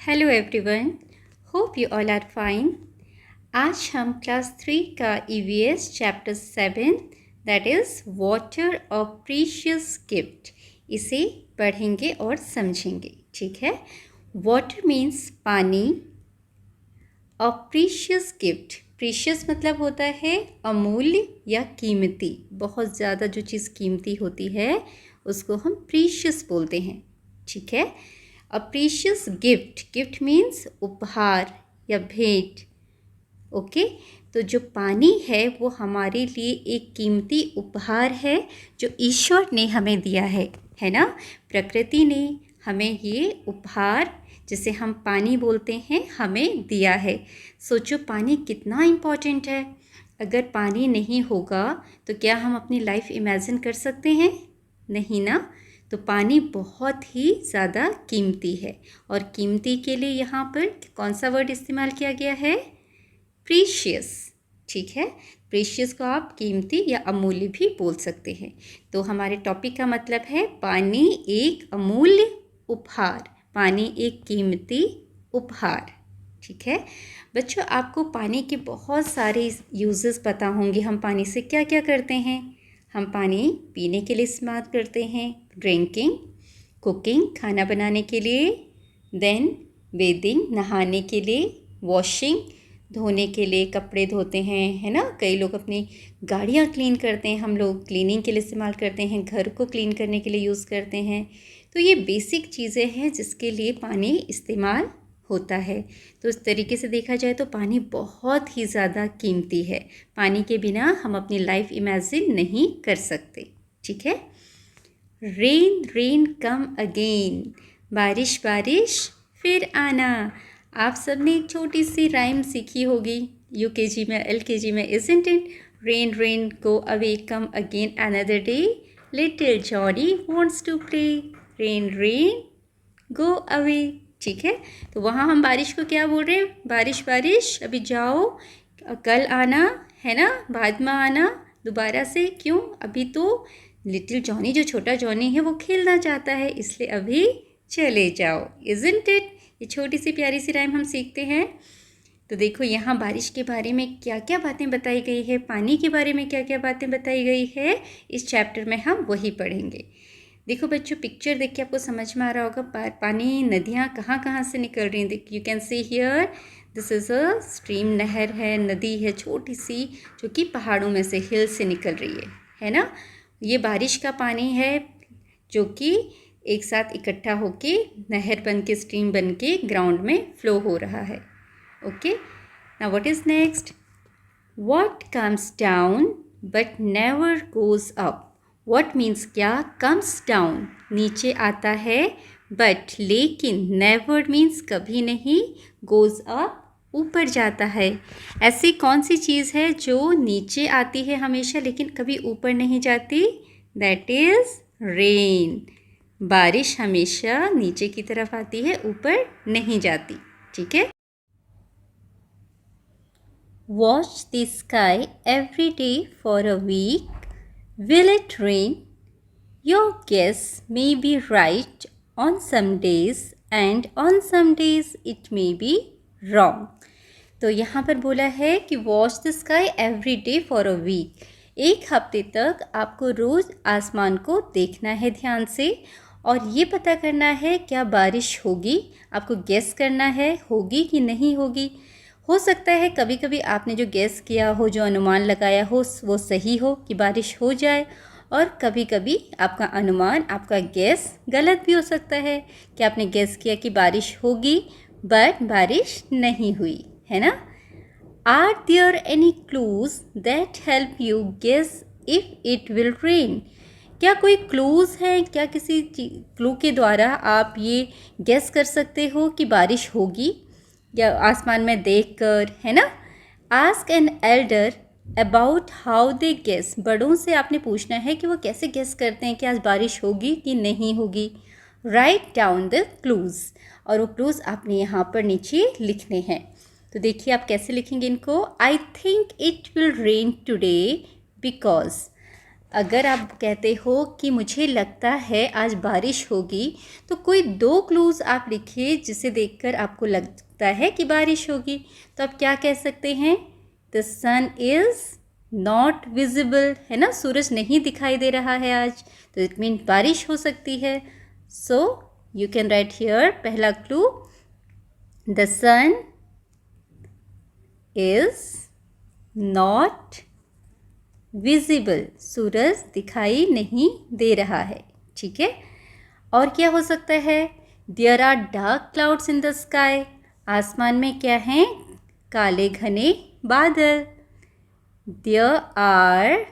Hello everyone, hope you all are fine. आज हम class 3 का EVS chapter 7 that is water a precious gift इसे पढ़ेंगे और समझेंगे। ठीक है। वाटर मीन्स पानी। अ प्रीशियस गिफ्ट, प्रीशियस मतलब होता है अमूल्य या कीमती। बहुत ज़्यादा जो चीज़ कीमती होती है उसको हम प्रीशियस बोलते हैं। ठीक है। अ प्रीशियस गिफ्ट, गिफ्ट मीन्स उपहार या भेंट। ओके। तो जो पानी है वो हमारे लिए एक कीमती उपहार है जो ईश्वर ने हमें दिया है ना। प्रकृति ने हमें ये उपहार जिसे हम पानी बोलते हैं हमें दिया है। सोचो पानी कितना इम्पॉर्टेंट है। अगर पानी नहीं होगा तो क्या हम अपनी लाइफ इमेजिन कर सकते हैं? नहीं ना। तो पानी बहुत ही ज़्यादा कीमती है और कीमती के लिए यहाँ पर कौन सा वर्ड इस्तेमाल किया गया है? प्रीशियस। ठीक है। प्रीशियस को आप कीमती या अमूल्य भी बोल सकते हैं। तो हमारे टॉपिक का मतलब है पानी एक अमूल्य उपहार, पानी एक कीमती उपहार। ठीक है बच्चों, आपको पानी के बहुत सारे यूजेस पता होंगे। हम पानी से क्या क्या करते हैं? हम पानी पीने के लिए इस्तेमाल करते हैं, ड्रिंकिंग, कुकिंग खाना बनाने के लिए, देन बेदिंग नहाने के लिए, वॉशिंग धोने के लिए कपड़े धोते हैं, है ना। कई लोग अपनी गाड़ियाँ क्लीन करते हैं, हम लोग क्लीनिंग के लिए इस्तेमाल करते हैं, घर को क्लीन करने के लिए यूज़ करते हैं। तो ये बेसिक चीज़ें हैं जिसके लिए पानी इस्तेमाल होता है। तो इस तरीके से देखा जाए तो पानी बहुत ही ज़्यादा कीमती है। पानी के बिना हम अपनी लाइफ इमेजिन नहीं कर सकते। ठीक है। रेन रेन कम अगेन, बारिश बारिश फिर आना। आप सब ने एक छोटी सी राइम सीखी होगी यूकेजी में, एलकेजी में, isn't it? Rain rain go away come again another day, little Johnny wants to play. Rain rain go away. ठीक है। तो वहाँ हम बारिश को क्या बोल रहे हैं? बारिश बारिश अभी जाओ, कल आना, है ना, बाद में आना दोबारा से। क्यों? अभी तो लिटिल जॉनी, जो छोटा जॉनी है, वो खेलना चाहता है, इसलिए अभी चले जाओ। Isn't it? ये छोटी सी प्यारी सी राइम हम सीखते हैं। तो देखो यहाँ बारिश के बारे में क्या क्या बातें बताई गई है, पानी के बारे में क्या क्या बातें बताई गई है, इस चैप्टर में हम वही पढ़ेंगे। देखो बच्चों, पिक्चर देख के आपको समझ में आ रहा होगा पानी, नदियाँ कहाँ कहाँ से निकल रही हैं। देख, you can see here, this is a stream, नहर है, नदी है छोटी सी जो कि पहाड़ों में से, हिल से निकल रही है ना। ये बारिश का पानी है जो कि एक साथ इकट्ठा होके नहर बन के, स्ट्रीम बन के ग्राउंड में फ्लो हो रहा है। Okay, now what is next? What comes down but never goes up. What means क्या? कम्स डाउन नीचे आता है, बट लेकिन, नेवर मीन्स कभी नहीं, गोज़ अप ऊपर जाता है। ऐसी कौन सी चीज़ है जो नीचे आती है हमेशा लेकिन कभी ऊपर नहीं जाती? That is rain. बारिश हमेशा नीचे की तरफ आती है, ऊपर नहीं जाती। ठीक है। Watch the sky every day for a week. Will it rain? Your guess may be right on some days and on some days it may be wrong. तो यहाँ पर बोला है कि watch the sky every day for a week. एक हफ्ते तक आपको रोज़ आसमान को देखना है ध्यान से और ये पता करना है क्या बारिश होगी। आपको गेस करना है होगी कि नहीं होगी। हो सकता है कभी कभी आपने जो गेस किया हो, जो अनुमान लगाया हो, वो सही हो कि बारिश हो जाए, और कभी कभी आपका अनुमान, आपका गैस गलत भी हो सकता है कि आपने गैस किया कि बारिश होगी बट बारिश नहीं हुई, है ना। Are there any clues that help you guess if it will rain? क्या कोई क्लूज़ हैं? क्या किसी क्लू के द्वारा आप ये गेस कर सकते हो कि बारिश होगी या आसमान में देखकर, है ना। Ask an elder about how they guess. बड़ों से आपने पूछना है कि वो कैसे गेस करते हैं कि आज बारिश होगी कि नहीं होगी। राइट डाउन द क्लूज़, और वो क्लूज़ आपने यहाँ पर नीचे लिखने हैं। तो देखिए आप कैसे लिखेंगे इनको। आई think it will rain today because, अगर आप कहते हो कि मुझे लगता है आज बारिश होगी, तो कोई 2 क्लूज़ आप लिखिए जिसे देखकर आपको लगता है कि बारिश होगी। तो आप क्या कह सकते हैं? The sun is not visible, है ना, सूरज नहीं दिखाई दे रहा है आज, तो इट मीन बारिश हो सकती है। So you can write here पहला clue, the sun is not visible, सूरज दिखाई नहीं दे रहा है। ठीक है, और क्या हो सकता है? There are dark clouds in the sky, आसमान में क्या हैं? काले घने बादल। There are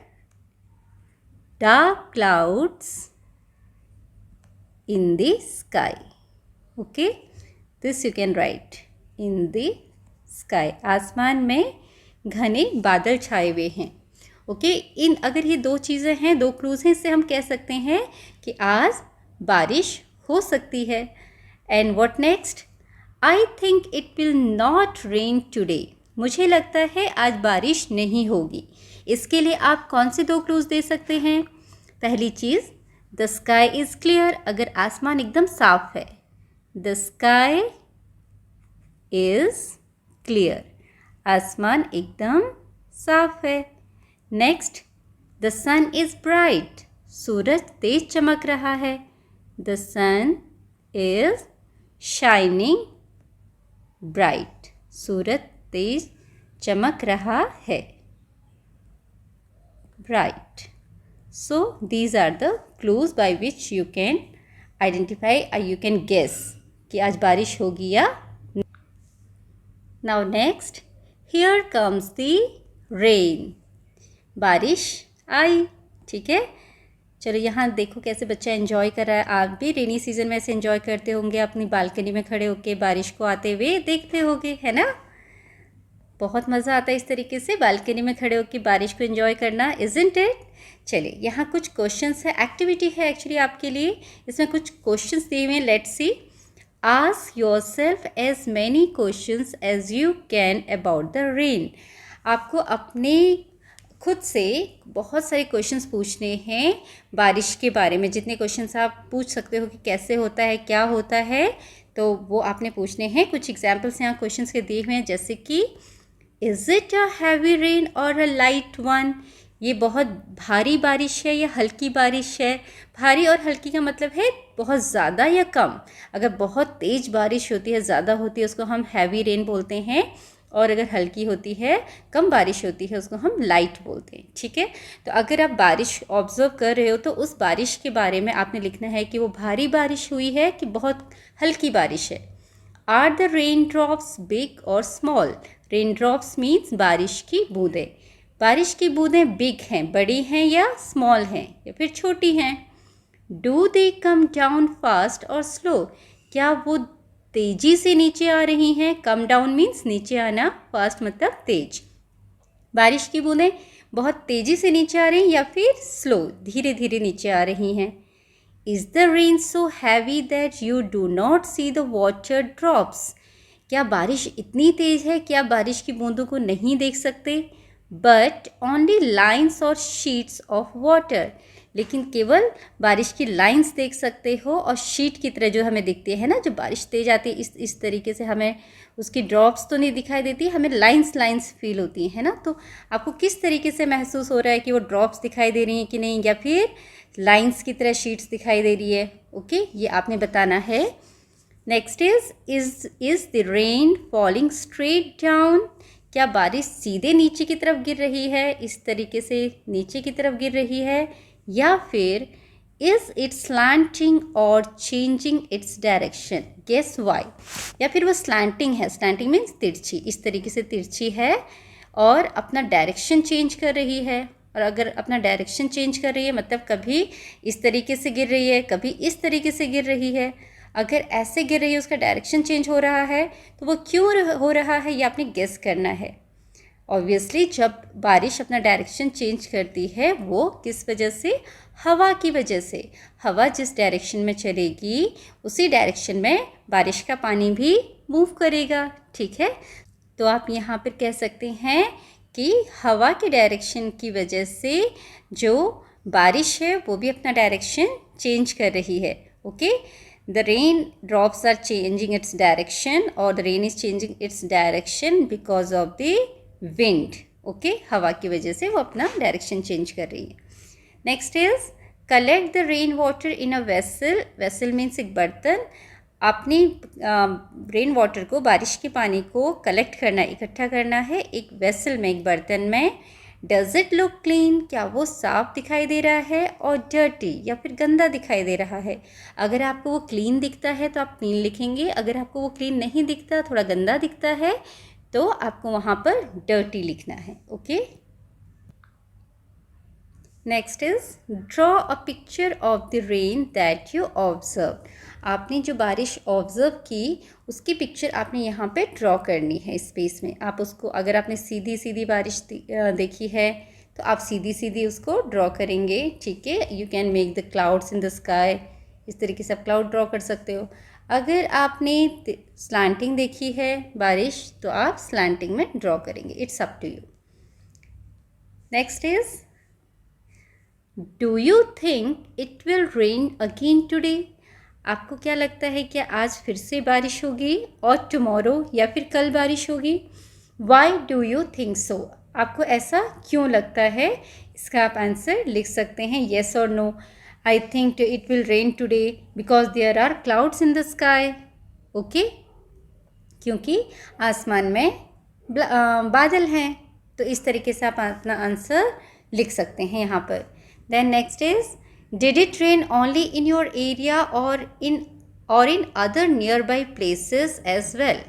dark clouds in the sky. Okay, this you can write, in the sky, आसमान में घने बादल छाए हुए हैं। ओके, इन अगर ये 2 चीज़ें हैं, 2 क्लूज़ हैं, इससे हम कह सकते हैं कि आज बारिश हो सकती है। And what next? I think it will not rain today, मुझे लगता है आज बारिश नहीं होगी। इसके लिए आप कौन से 2 क्लूज़ दे सकते हैं? पहली चीज़, द स्काई इज़ क्लियर, अगर आसमान एकदम साफ है, द स्काई इज़ क्लियर, आसमान एकदम साफ है। Next, the sun is bright, सूरज तेज चमक रहा है, the sun is shining bright, सूरज तेज चमक रहा है, bright. So these are the clues by which you can identify, you can guess कि आज बारिश होगी या। Now next, here comes the rain, बारिश आई। ठीक है, चलो यहाँ देखो कैसे बच्चा एंजॉय कर रहा है। आप भी रेनी सीजन में ऐसे एंजॉय करते होंगे, अपनी बालकनी में खड़े होके बारिश को आते हुए देखते होंगे, है ना? बहुत मज़ा आता है इस तरीके से बालकनी में खड़े होकर बारिश को एंजॉय करना, इज़न्ट इट? चलिए, यहाँ कुछ क्वेश्चंस है, एक्टिविटी है एक्चुअली आपके लिए। इसमें कुछ क्वेश्चंस दिए हुए हैं, let's see. Ask yourself as many questions as you can about the rain. आपको अपने खुद से बहुत सारे क्वेश्चंस पूछने हैं बारिश के बारे में। जितने क्वेश्चंस आप पूछ सकते हो कि कैसे होता है, क्या होता है, तो वो आपने पूछने हैं। कुछ एग्जाम्पल्स यहाँ क्वेश्चंस के दिए हुए हैं, जैसे कि is it a heavy rain और अ लाइट वन, ये बहुत भारी बारिश है या हल्की बारिश है। भारी और हल्की का मतलब है बहुत ज़्यादा या कम। अगर बहुत तेज़ बारिश होती है, ज़्यादा होती है, उसको हम हैवी रेन बोलते हैं, और अगर हल्की होती है, कम बारिश होती है, उसको हम लाइट बोलते हैं। ठीक है, तो अगर आप बारिश ऑब्जर्व कर रहे हो तो उस बारिश के बारे में आपने लिखना है कि वो भारी बारिश हुई है कि बहुत हल्की बारिश है। Are the rain drops big और स्मॉल? रेन ड्रॉप्स मीन्स बारिश की बूंदें। बारिश की बूंदें बिग हैं, बड़ी हैं, या स्मॉल हैं या फिर छोटी हैं? Do they come down fast और स्लो? क्या वो तेजी से नीचे आ रही हैं? कम डाउन मीन्स नीचे आना, फास्ट मतलब तेज। बारिश की बूंदें बहुत तेजी से नीचे आ रही हैं या फिर स्लो, धीरे धीरे नीचे आ रही हैं? Is the rain so heavy that you do not see the water drops? क्या बारिश इतनी तेज़ है कि आप बारिश की बूंदों को नहीं देख सकते? बट ओनली लाइन्स और शीट्स ऑफ वाटर, लेकिन केवल बारिश की लाइंस देख सकते हो, और शीट की तरह जो हमें दिखती है ना, जो बारिश तेज आती है इस तरीके से हमें उसकी ड्रॉप्स तो नहीं दिखाई देती, हमें लाइंस फील होती है ना। तो आपको किस तरीके से महसूस हो रहा है कि वो ड्रॉप्स दिखाई दे रही हैं कि नहीं, या फिर लाइंस की तरह शीट्स दिखाई दे रही है? ओके, ये आपने बताना है। Next is the rain falling straight down? क्या बारिश सीधे नीचे की तरफ गिर रही है, इस तरीके से नीचे की तरफ गिर रही है, या फिर इज इट स्लैंटिंग और changing its direction? Guess why? या फिर वो स्लैंटिंग है, स्लैंटिंग मीन्स तिरछी, इस तरीके से तिरछी है और अपना डायरेक्शन चेंज कर रही है। और अगर अपना डायरेक्शन चेंज कर रही है मतलब कभी इस तरीके से गिर रही है, कभी इस तरीके से गिर रही है। अगर ऐसे गिर रही है, उसका डायरेक्शन चेंज हो रहा है, तो वो क्यों हो रहा है, ये आपने गेस करना है। ऑब्वियसली जब बारिश अपना डायरेक्शन चेंज करती है, वो किस वजह से? हवा की वजह से। हवा जिस डायरेक्शन में चलेगी, उसी डायरेक्शन में बारिश का पानी भी मूव करेगा। ठीक है, तो आप यहाँ पर कह सकते हैं कि हवा के डायरेक्शन की वजह से जो बारिश है वो भी अपना डायरेक्शन चेंज कर रही है. Okay, the rain drops are changing its direction और the rain is changing its direction because of the wind. Okay, हवा की वजह से वो अपना डायरेक्शन चेंज कर रही है. Next is collect the rain water in a vessel. Vessel means एक बर्तन. आपने रेन वाटर को, बारिश के पानी को कलेक्ट करना, इकट्ठा करना है एक वेसल में, एक बर्तन में. डज इट लुक क्लीन, क्या वो साफ दिखाई दे रहा है, और डर्टी या फिर गंदा दिखाई दे रहा है. अगर आपको वो क्लीन दिखता है तो आप क्लीन लिखेंगे. अगर आपको वो क्लीन नहीं दिखता, थोड़ा गंदा दिखता है, तो आपको वहाँ पर डर्टी लिखना है. Okay, next is draw a picture of the rain that you observe. आपने जो बारिश ऑब्जर्व की उसकी पिक्चर आपने यहाँ पे ड्रॉ करनी है स्पेस में. आप उसको, अगर आपने सीधी सीधी बारिश देखी है तो आप सीधी सीधी उसको ड्रॉ करेंगे. ठीक है, you can make the clouds in the sky. इस तरीके से आप क्लाउड ड्रॉ कर सकते हो. अगर आपने स्लैंटिंग देखी है बारिश तो आप स्लैंटिंग में ड्रॉ करेंगे. It's up to you. Next is do you think it will rain again today. आपको क्या लगता है कि आज फिर से बारिश होगी, और टुमारो या फिर कल बारिश होगी. Why do you think so. आपको ऐसा क्यों लगता है. इसका आप आंसर लिख सकते हैं येस और no. I think it will rain today because there are clouds in the sky. Okay, क्योंकि आसमान में बादल हैं. तो इस तरीके से आप अपना आंसर लिख सकते हैं यहाँ पर. Then next is did it rain only in your area or in other nearby places as well.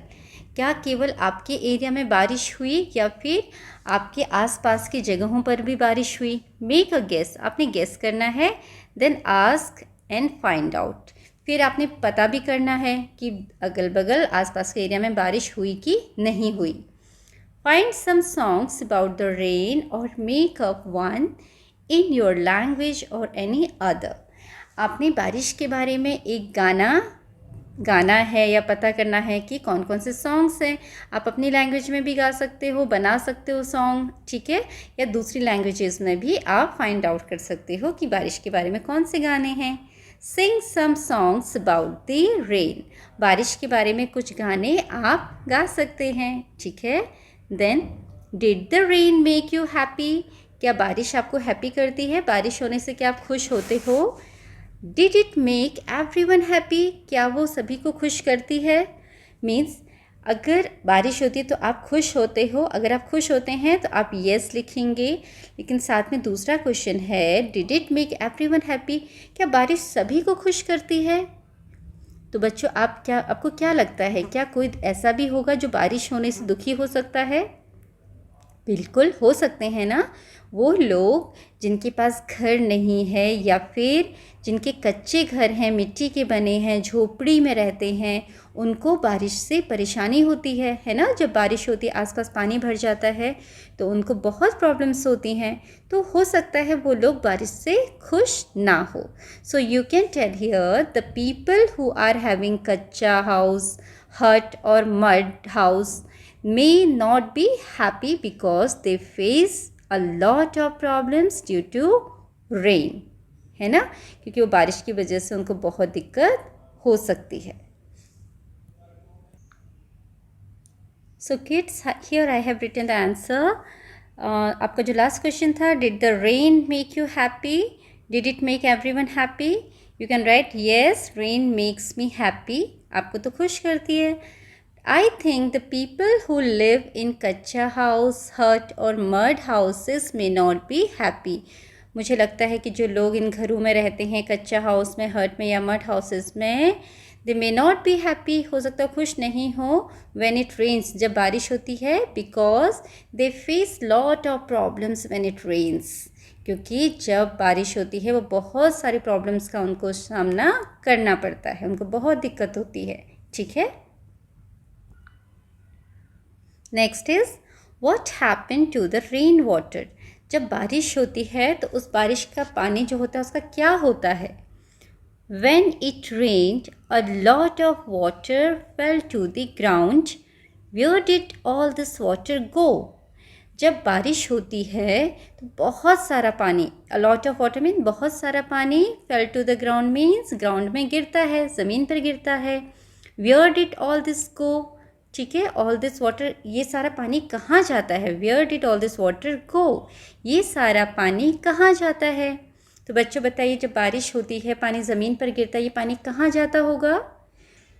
क्या केवल आपके एरिया में बारिश हुई या फिर आपके आसपास की जगहों पर भी बारिश हुई. मेक अ गेस, आपने गेस करना है. Then ask and find out. फिर आपने पता भी करना है कि अगल बगल आसपास के एरिया में बारिश हुई कि नहीं हुई. Find some songs about the rain और make up one in your language or any other. आपने बारिश के बारे में एक गाना है या पता करना है कि कौन कौन से सॉन्ग्स हैं. आप अपनी लैंग्वेज में भी गा सकते हो, बना सकते हो सॉन्ग. ठीक है, या दूसरी लैंग्वेजेस में भी आप फाइंड आउट कर सकते हो कि बारिश के बारे में कौन से गाने हैं. Sing some songs about the rain. बारिश के बारे में कुछ गाने आप गा सकते हैं. ठीक है. Then did the rain make you happy. क्या बारिश आपको हैप्पी करती है. बारिश होने से क्या आप खुश होते हो. Did it make everyone happy. क्या वो सभी को खुश करती है. मीन्स अगर बारिश होती है तो आप खुश होते हो. अगर आप खुश होते हैं तो आप येस लिखेंगे. लेकिन साथ में दूसरा क्वेश्चन है did it make everyone happy. क्या बारिश सभी को खुश करती है. तो बच्चों आपको क्या लगता है, क्या कोई ऐसा भी होगा जो बारिश होने से दुखी हो सकता है. बिल्कुल हो सकते हैं ना. वो लोग जिनके पास घर नहीं है या फिर जिनके कच्चे घर हैं, मिट्टी के बने हैं, झोपड़ी में रहते हैं, उनको बारिश से परेशानी होती है ना. जब बारिश होती है आसपास पानी भर जाता है तो उनको बहुत प्रॉब्लम्स होती हैं. तो हो सकता है वो लोग बारिश से खुश ना हो. So you can tell here the people who are having कच्चा हाउस, हट और mud house may not be happy because they face a lot of problems due to rain. है ना, क्योंकि वो बारिश की वजह से उनको बहुत दिक्कत हो सकती है. So kids, here I have written the answer. आपका जो लास्ट क्वेश्चन था, did the rain make you happy? Did it make everyone happy? You can write yes, rain makes me happy. आपको तो खुश करती है. I think the people who live in कच्चा house, hut और mud houses may not be happy. मुझे लगता है कि जो लोग इन घरों में रहते हैं, कच्चा हाउस में, हट में या मड हाउसेस में, they may not be happy. हो सकता है खुश नहीं हो. when it rains, जब बारिश होती है, because they face lot of problems when it rains. क्योंकि जब बारिश होती है वो बहुत सारी प्रॉब्लम्स का उनको सामना करना पड़ता है, उनको बहुत दिक्कत होती है. ठीक है. Next is what happen to the rain water. जब बारिश होती है तो उस बारिश का पानी जो होता है उसका क्या होता है. When it rained a lot of water fell to the ground. Where did all this water go. जब बारिश होती है तो बहुत सारा पानी, a lot of water mean बहुत सारा पानी, fell to the ground means ground में गिरता है, ज़मीन पर गिरता है। Where did all this go, ठीक है, ऑल दिस वाटर, ये सारा पानी कहाँ जाता है? Where did all this water go, ये सारा पानी कहाँ जाता है? तो बच्चों बताइए, जब बारिश होती है पानी ज़मीन पर गिरता है, ये पानी कहाँ जाता होगा?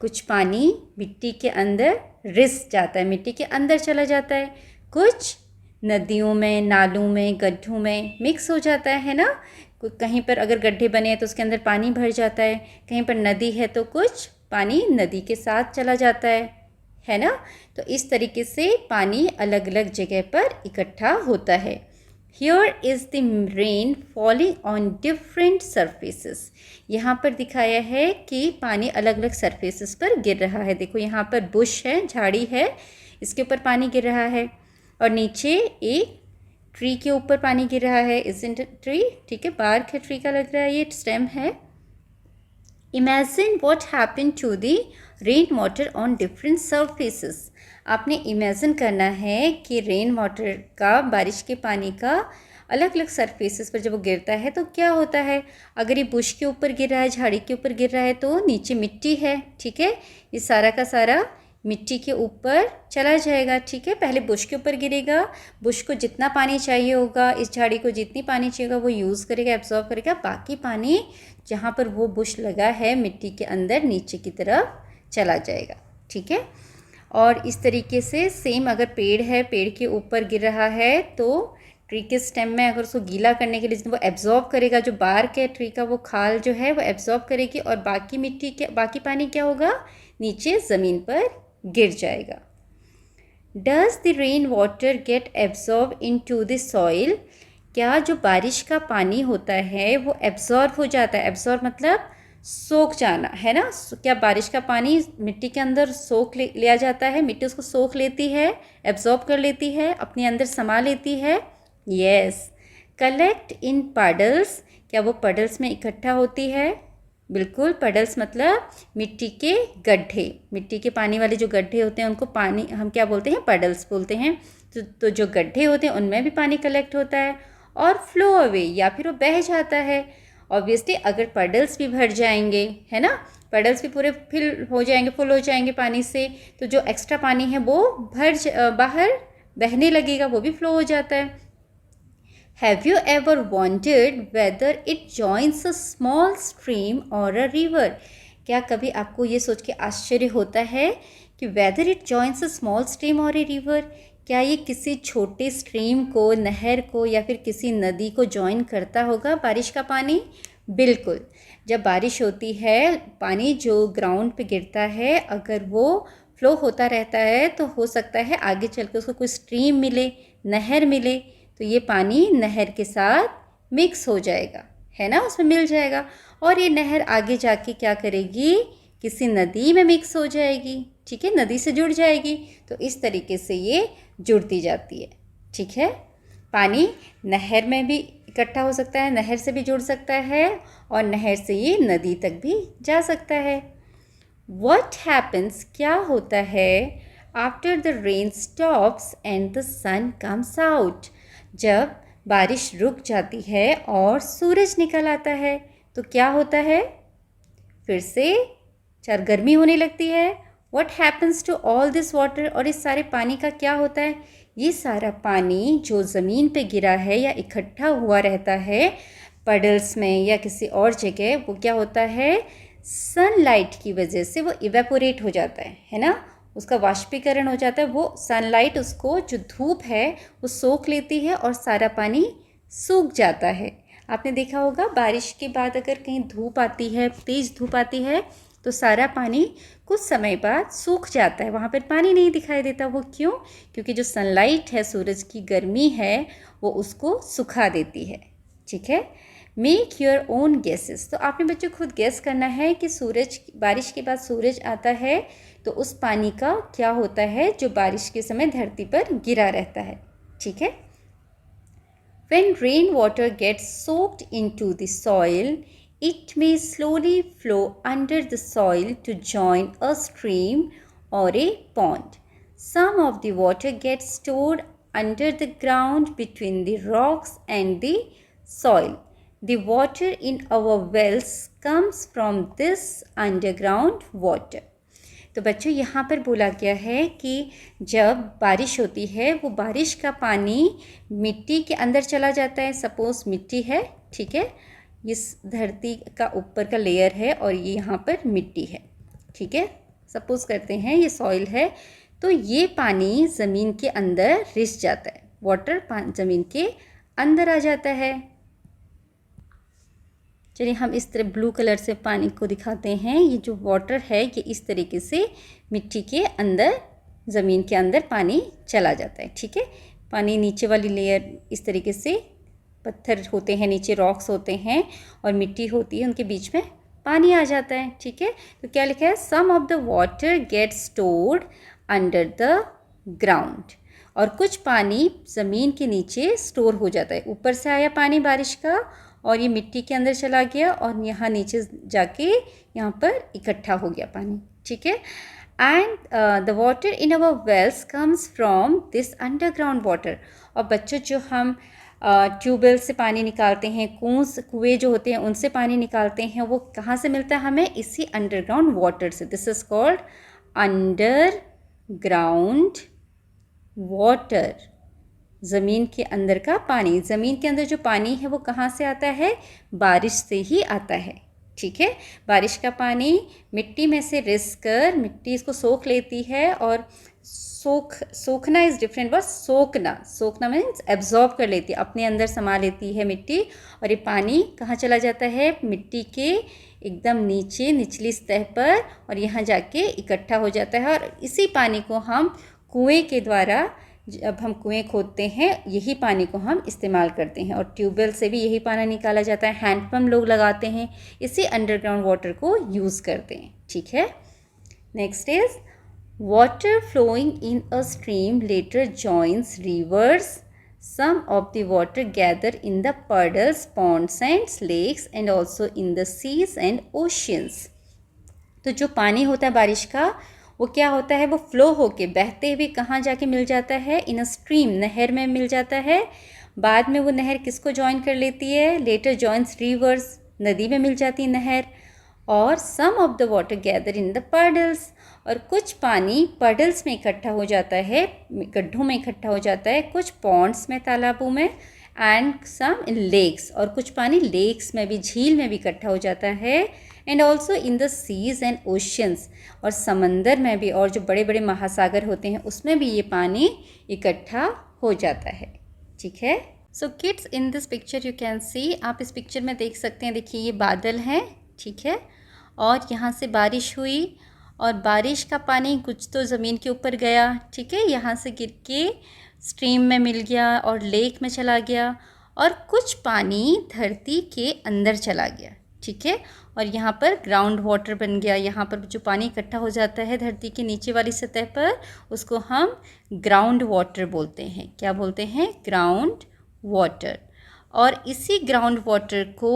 कुछ पानी मिट्टी के अंदर रिस जाता है, मिट्टी के अंदर चला जाता है, कुछ नदियों में, नालों में, गड्ढों में मिक्स हो जाता है ना। कहीं पर अगर गड्ढे बने हैं तो उसके अंदर पानी भर जाता है, कहीं पर नदी है तो कुछ पानी नदी के साथ चला जाता है ना। तो इस तरीके से पानी अलग अलग जगह पर इकट्ठा होता है। Here is the rain falling on different surfaces. यहाँ पर दिखाया है कि पानी अलग अलग सरफेसेस पर गिर रहा है। देखो यहाँ पर बुश है, झाड़ी है, इसके ऊपर पानी गिर रहा है, और नीचे एक ट्री के ऊपर पानी गिर रहा है। Isn't it tree? ठीक है, बार्क है ट्री का, लग रहा है ये स्टेम है। Imagine what happened to the rain water on different surfaces. आपने इमेजिन करना है कि रेन वाटर का, बारिश के पानी का अलग अलग सरफेसेस पर जब वो गिरता है तो क्या होता है। अगर ये बुश के ऊपर गिर रहा है, झाड़ी के ऊपर गिर रहा है, तो नीचे मिट्टी है, ठीक है, ये सारा का सारा मिट्टी के ऊपर चला जाएगा, ठीक है। पहले बुश के ऊपर गिरेगा, बुश को जितना पानी चाहिए होगा, इस झाड़ी को जितनी पानी चाहिए होगा वो यूज़ करेगा, एब्जॉर्ब करेगा, बाकी पानी जहाँ पर वो बुश लगा है मिट्टी के अंदर नीचे की तरफ चला जाएगा, ठीक है। और इस तरीके से सेम अगर पेड़ है, पेड़ के ऊपर गिर रहा है तो ट्री के स्टेम में अगर उसको गीला करने के लिए वो एब्जॉर्ब करेगा, जो बार्क है ट्री का, वो खाल जो है वो एब्जॉर्ब करेगी, और बाकी मिट्टी के बाकी पानी क्या होगा, नीचे ज़मीन पर गिर जाएगा। Does the rain water get absorb into the soil, क्या जो बारिश का पानी होता है वो एब्जॉर्ब हो जाता है? एब्जॉर्ब मतलब सोख जाना, है ना। क्या बारिश का पानी मिट्टी के अंदर सोख लिया जाता है? मिट्टी उसको सोख लेती है, एब्जॉर्ब कर लेती है, अपने अंदर समा लेती है। यस। कलेक्ट इन पडल्स, क्या वो पडल्स में इकट्ठा होती है? बिल्कुल, पडल्स मतलब मिट्टी के गड्ढे, मिट्टी के पानी वाले जो गड्ढे होते हैं उनको पानी हम क्या बोलते हैं? पडल्स बोलते हैं। तो जो गड्ढे होते हैं उनमें भी पानी कलेक्ट होता है, और फ्लो अवे या फिर वो बह जाता है। ऑब्वियसली अगर पडल्स भी भर जाएंगे, है ना, पडल्स भी पूरे फिल हो जाएंगे, फुल हो जाएंगे पानी से, तो जो एक्स्ट्रा पानी है वो बाहर बहने लगेगा, वो भी फ्लो हो जाता है। Have you ever wanted whether it joins a small stream और अ रिवर, क्या कभी आपको ये सोच के आश्चर्य होता है कि whether it joins a small stream और ए रिवर, क्या ये किसी छोटे स्ट्रीम को, नहर को, या फिर किसी नदी को जॉइन करता होगा बारिश का पानी? बिल्कुल। जब बारिश होती है, पानी जो ग्राउंड पे गिरता है, अगर वो फ्लो होता रहता है तो हो सकता है आगे चल के उसको कोई स्ट्रीम मिले, नहर मिले, तो ये पानी नहर के साथ मिक्स हो जाएगा, है ना, उसमें मिल जाएगा, और ये नहर आगे जाके क्या करेगी, किसी नदी में मिक्स हो जाएगी, ठीक है, नदी से जुड़ जाएगी। तो इस तरीके से ये जुड़ती जाती है, ठीक है। पानी नहर में भी इकट्ठा हो सकता है, नहर से भी जुड़ सकता है, और नहर से ये नदी तक भी जा सकता है। What happens, क्या होता है, after the rain stops and the sun comes out, जब बारिश रुक जाती है और सूरज निकल आता है तो क्या होता है? फिर से चार गर्मी होने लगती है। What happens to all this water, और इस सारे पानी का क्या होता है? ये सारा पानी जो ज़मीन पे गिरा है या इकट्ठा हुआ रहता है पडल्स में या किसी और जगह, वो क्या होता है, सनलाइट की वजह से वो इवेपोरेट हो जाता है ना, उसका वाष्पीकरण हो जाता है। वो सनलाइट उसको, जो धूप है वो सोख लेती है और सारा पानी सूख जाता है। आपने देखा होगा बारिश के बाद अगर कहीं धूप आती है, तेज़ धूप आती है, तो सारा पानी कुछ समय बाद सूख जाता है, वहाँ पर पानी नहीं दिखाई देता। वो क्यों? क्योंकि जो सनलाइट है, सूरज की गर्मी है, वो उसको सुखा देती है, ठीक है। मेक योर ओन गेसेस, तो आपने बच्चों खुद गेस करना है कि सूरज, बारिश के बाद सूरज आता है तो उस पानी का क्या होता है जो बारिश के समय धरती पर गिरा रहता है, ठीक है। When rain water gets soaked into the soil, it may slowly flow under the soil to join a stream or a pond. Some of the water gets stored under the ground between the rocks and the soil. The water in our wells comes from this underground water. तो बच्चों यहाँ पर बोला गया है कि जब बारिश होती है वो बारिश का पानी मिट्टी के अंदर चला जाता है. सपोज मिट्टी है, ठीक है, इस धरती का ऊपर का लेयर है और ये यहाँ पर मिट्टी है, ठीक है. सपोज करते हैं ये सॉइल है, तो ये पानी ज़मीन के अंदर रिस जाता है. वाटर ज़मीन के अंदर आ जाता है. चलिए हम इस तरह ब्लू कलर से पानी को दिखाते हैं. ये जो वाटर है ये इस तरीके से मिट्टी के अंदर, ज़मीन के अंदर पानी चला जाता है, ठीक है. पानी नीचे वाली लेयर इस तरीके से, पत्थर होते हैं नीचे, रॉक्स होते हैं और मिट्टी होती है, उनके बीच में पानी आ जाता है, ठीक है. तो क्या लिखा है, some of the water get stored under the ground. और कुछ पानी ज़मीन के नीचे स्टोर हो जाता है. ऊपर से आया पानी बारिश का और ये मिट्टी के अंदर चला गया और यहाँ नीचे जाके यहाँ पर इकट्ठा हो गया पानी, ठीक है. And the water in our wells comes from this underground water. और बच्चों जो हम ट्यूबवेल से पानी निकालते हैं, कुएँ जो होते हैं उनसे पानी निकालते हैं, वो कहाँ से मिलता है हमें, इसी अंडरग्राउंड वाटर से. This is called underground water. ज़मीन के अंदर का पानी. ज़मीन के अंदर जो पानी है वो कहाँ से आता है, बारिश से ही आता है, ठीक है. बारिश का पानी मिट्टी में से रिस कर मिट्टी इसको सोख लेती है. और सोखना इज़ डिफरेंट वर्ड. सोखना मीन्स एब्जॉर्ब कर लेती है, अपने अंदर समा लेती है मिट्टी. और ये पानी कहाँ चला जाता है, मिट्टी के एकदम नीचे, निचली सतह पर, और यहाँ जाके इकट्ठा हो जाता है. और इसी पानी को हम कुएँ के द्वारा, जब हम कुएँ खोदते हैं यही पानी को हम इस्तेमाल करते हैं. और ट्यूबवेल से भी यही पानी निकाला जाता है. हैंडपम्प लोग लगाते हैं, इसी अंडरग्राउंड वाटर को यूज़ करते हैं, ठीक है. Next is water flowing in a stream later joins rivers. Some of the water gather in the puddles, ponds and lakes and also in the seas and oceans. तो जो पानी होता है बारिश का वो क्या होता है, वो फ्लो होके बहते हुए कहाँ जाके मिल जाता है, इन अ स्ट्रीम, नहर में मिल जाता है. बाद में वो नहर किसको जॉइन कर लेती है, लेटर जॉइंस रिवर्स, नदी में मिल जाती है नहर. और some of the water gather in the puddles. और कुछ पानी पडल्स में इकट्ठा हो जाता है, गड्ढों में इकट्ठा हो जाता है. कुछ पॉन्ड्स में, तालाबों में. And some in lakes. और कुछ पानी लेक्स में भी, झील में भी इकट्ठा हो जाता है. And also in the seas and oceans. और समंदर में भी, और जो बड़े बड़े महासागर होते हैं उसमें भी ये पानी इकट्ठा हो जाता है, ठीक है. So kids, in this picture you can see, आप इस पिक्चर में देख सकते हैं, देखिए ये बादल हैं, ठीक है. और यहाँ से बारिश हुई और बारिश का पानी कुछ तो ज़मीन के ऊपर गया, ठीक है, यहाँ से गिर के स्ट्रीम में मिल गया और लेक में चला गया. और कुछ पानी धरती के अंदर चला गया, ठीक है. और यहाँ पर ग्राउंड वाटर बन गया. यहाँ पर जो पानी इकट्ठा हो जाता है धरती के नीचे वाली सतह पर, उसको हम ग्राउंड वाटर बोलते हैं. क्या बोलते हैं, ग्राउंड वाटर. और इसी ग्राउंड वाटर को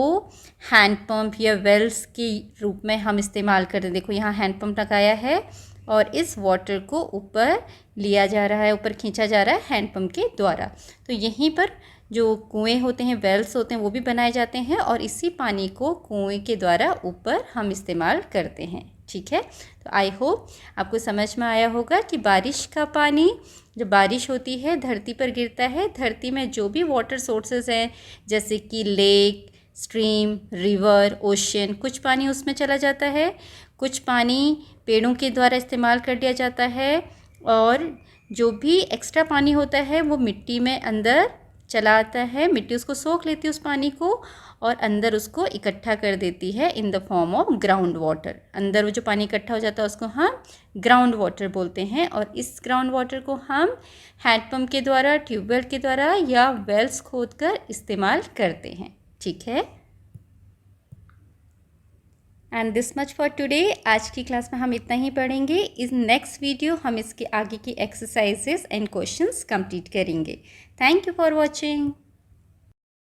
हैंडपम्प या वेल्स के रूप में हम इस्तेमाल करते हैं. देखो यहाँ हैंडपम्प लगाया है और इस वाटर को ऊपर लिया जा रहा है, ऊपर खींचा जा रहा है हैंडपम्प के द्वारा. तो यहीं पर जो कुएं होते हैं, वेल्स होते हैं, वो भी बनाए जाते हैं और इसी पानी को कुएं के द्वारा ऊपर हम इस्तेमाल करते हैं, ठीक है. तो आई होप आपको समझ में आया होगा कि बारिश का पानी, जब बारिश होती है धरती पर गिरता है, धरती में जो भी वाटर सोर्सेज हैं जैसे कि लेक, स्ट्रीम, रिवर, ओशन, कुछ पानी उसमें चला जाता है. कुछ पानी पेड़ों के द्वारा इस्तेमाल कर लिया जाता है. और जो भी एक्स्ट्रा पानी होता है वो मिट्टी में अंदर चला आता है. मिट्टी उसको सोख लेती है उस पानी को और अंदर उसको इकट्ठा कर देती है in the form of ground water. अंदर वो जो पानी इकट्ठा हो जाता है उसको हम ग्राउंड वाटर बोलते हैं. और इस ग्राउंड वाटर को हम हैंडपम्प के द्वारा, ट्यूबवेल के द्वारा या वेल्स खोदकर इस्तेमाल करते हैं, ठीक है. And this much for today. आज की क्लास में हम इतना ही पढ़ेंगे. इस नेक्स्ट वीडियो हम इसके आगे की एक्सरसाइजेस एंड क्वेश्चंस कंप्लीट करेंगे. Thank you for watching.